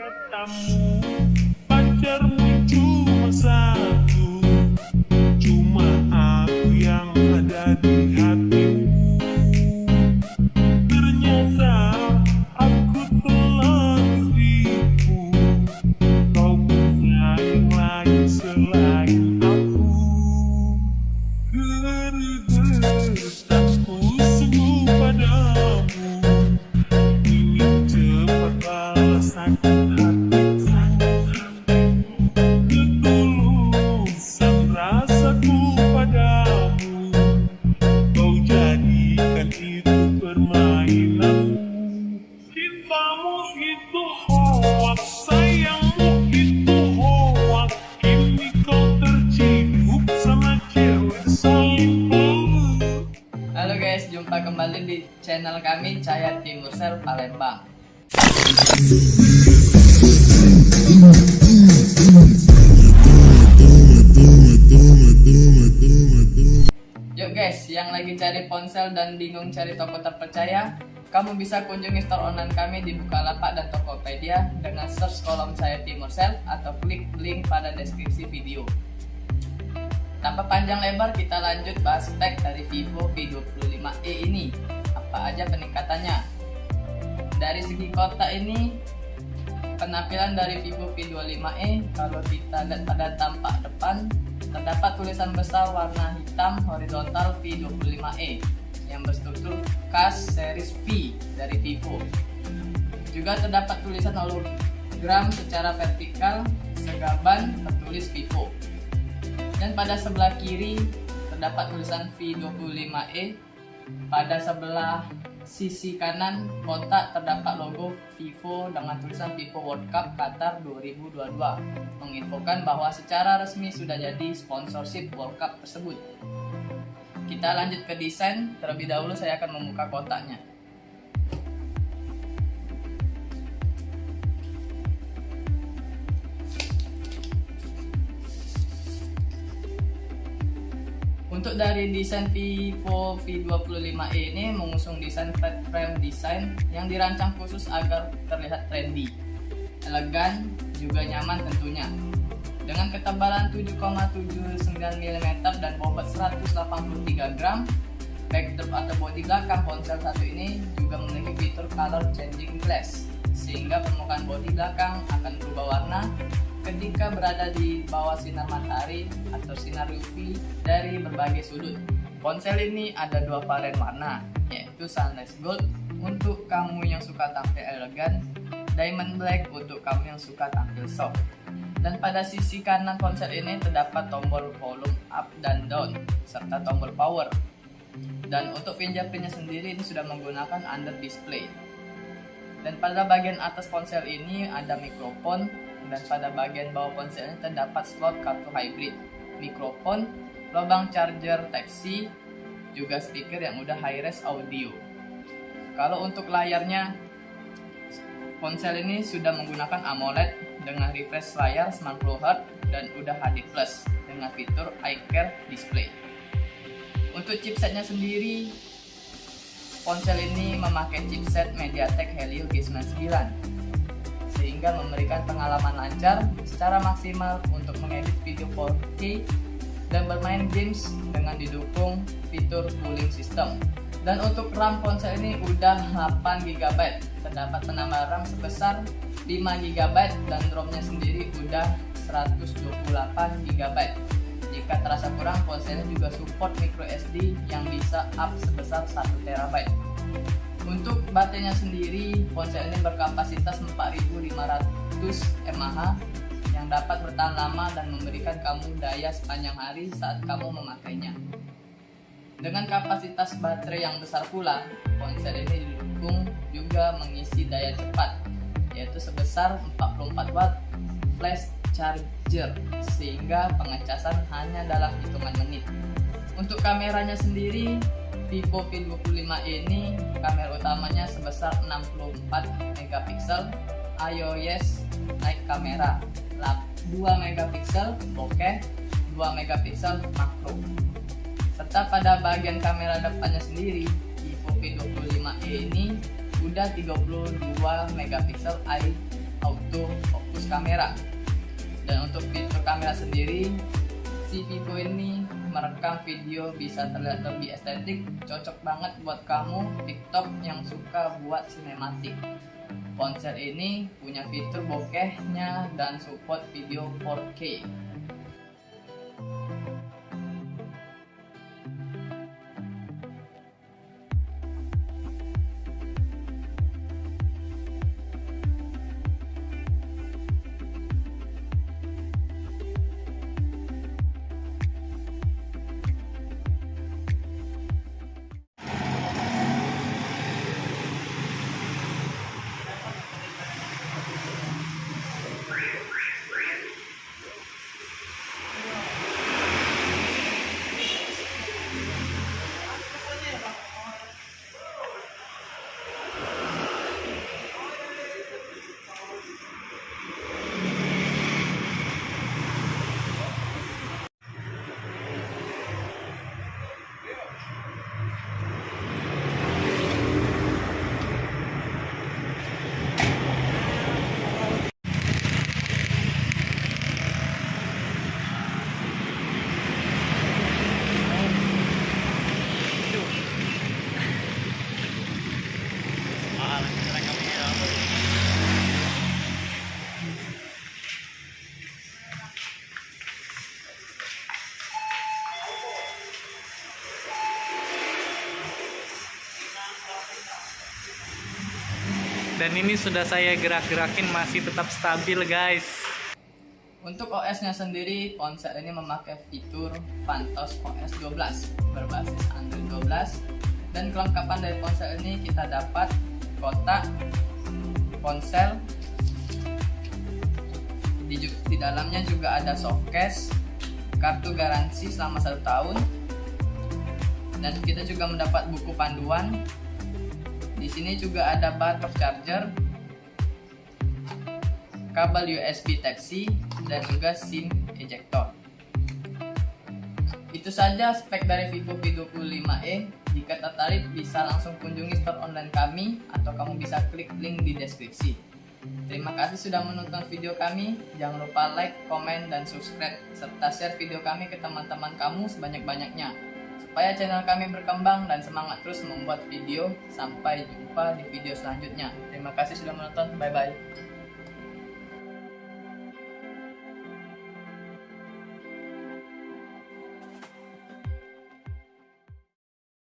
Katamu pacarmu cuma satu, cuma aku yang ada di hatimu. Ternyata aku telah ditipu, kau punya yang lain selain aku. Aku sungguh padamu, ingin cepat balas sakit hatiku. Ketulusan rasaku padamu, kau jadikan itu permainanmu. Cintamu itu hoax, sayangmu itu hoax. Kini kau terciduk sama cewek saling. Halo guys, jumpa kembali di channel kami Cahaya Timur Sel Palembang. Yuk guys, yang lagi cari ponsel dan bingung cari toko terpercaya, kamu bisa kunjungi store online kami di Bukalapak dan Tokopedia dengan search kolom Cahaya Timur Sel atau klik link pada deskripsi video. Tanpa panjang lebar, kita lanjut bahas spek dari Vivo V25e ini. Apa aja peningkatannya? Dari segi kotak ini, penampilan dari Vivo V25e, kalau kita lihat pada tampak depan, terdapat tulisan besar warna hitam horizontal V25e yang berstruktur khas series V dari Vivo. Juga terdapat tulisan hologram secara vertikal segaban tertulis Vivo. Dan pada sebelah kiri terdapat tulisan V25e. Pada sebelah sisi kanan kotak terdapat logo Vivo dengan tulisan Vivo World Cup Qatar 2022, menginfokan bahwa secara resmi sudah jadi sponsorship World Cup tersebut. Kita lanjut ke desain. Terlebih dahulu saya akan membuka kotaknya. Untuk dari desain Vivo V25e ini mengusung desain flat frame design yang dirancang khusus agar terlihat trendy, elegan, juga nyaman tentunya. Dengan ketebalan 7,79 mm dan bobot 183 gram, backdrop atau bodi belakang ponsel satu ini juga memiliki fitur color changing glass, sehingga permukaan bodi belakang akan berubah warna ketika berada di bawah sinar matahari atau sinar UV dari berbagai sudut. Ponsel ini ada dua varian warna, yaitu Sunrise Gold untuk kamu yang suka tampil elegan, Diamond Black untuk kamu yang suka tampil soft. Dan pada sisi kanan ponsel ini terdapat tombol volume up dan down serta tombol power. Dan untuk fingerprintnya sendiri ini sudah menggunakan under display. Dan pada bagian atas ponsel ini ada mikrofon, dan pada bagian bawah ponsel ini terdapat slot kartu hybrid, mikrofon, lubang charger Type-C, juga speaker yang udah high-res audio. Kalau untuk layarnya, ponsel ini sudah menggunakan AMOLED dengan refresh layar 90Hz dan udah HD Plus dengan fitur eye care display. Untuk chipsetnya sendiri, ponsel ini memakai chipset MediaTek Helio G99, sehingga memberikan pengalaman lancar secara maksimal untuk mengedit video 4K dan bermain games dengan didukung fitur cooling system. Dan untuk RAM ponsel ini udah 8GB, terdapat penambah RAM sebesar 5GB dan ROM-nya sendiri udah 128GB. Jika terasa kurang, ponselnya juga support micro SD yang bisa up sebesar 1TB. Untuk baterainya sendiri, ponsel ini berkapasitas 4500 mAh yang dapat bertahan lama dan memberikan kamu daya sepanjang hari saat kamu memakainya. Dengan kapasitas baterai yang besar pula, ponsel ini didukung juga mengisi daya cepat, yaitu sebesar 44 watt flash charger, sehingga pengecasan hanya dalam hitungan menit. Untuk kameranya sendiri, Vivo V25e ini kamera utamanya sebesar 64 MP, iOS naik kamera 2 MP bokeh, 2 MP makro. Serta pada bagian kamera depannya sendiri, Vivo V25e ini udah 32 MP eye auto kamera. Dan untuk fitur kamera sendiri, si Vivo ini merekam video bisa terlihat lebih estetik, cocok banget buat kamu TikTok yang suka buat sinematik. Ponsel ini punya fitur bokehnya dan support video 4K. Dan ini sudah saya gerak-gerakin masih tetap stabil guys. Untuk OS-nya sendiri, ponsel ini memakai fitur Phantos OS 12 berbasis Android 12. Dan kelengkapan dari ponsel ini kita dapat kotak ponsel. Di dalamnya juga ada softcase, kartu garansi selama 1 tahun. Dan kita juga mendapat buku panduan. Di sini juga ada baterai charger, kabel USB Type-C, dan juga SIM ejector. Itu saja spek dari Vivo V25e. Jika tertarik bisa langsung kunjungi store online kami atau kamu bisa klik link di deskripsi. Terima kasih sudah menonton video kami. Jangan lupa like, komen, dan subscribe serta share video kami ke teman-teman kamu sebanyak-banyaknya supaya channel kami berkembang dan semangat terus membuat video. Sampai jumpa di video selanjutnya. Terima kasih sudah menonton. Bye bye.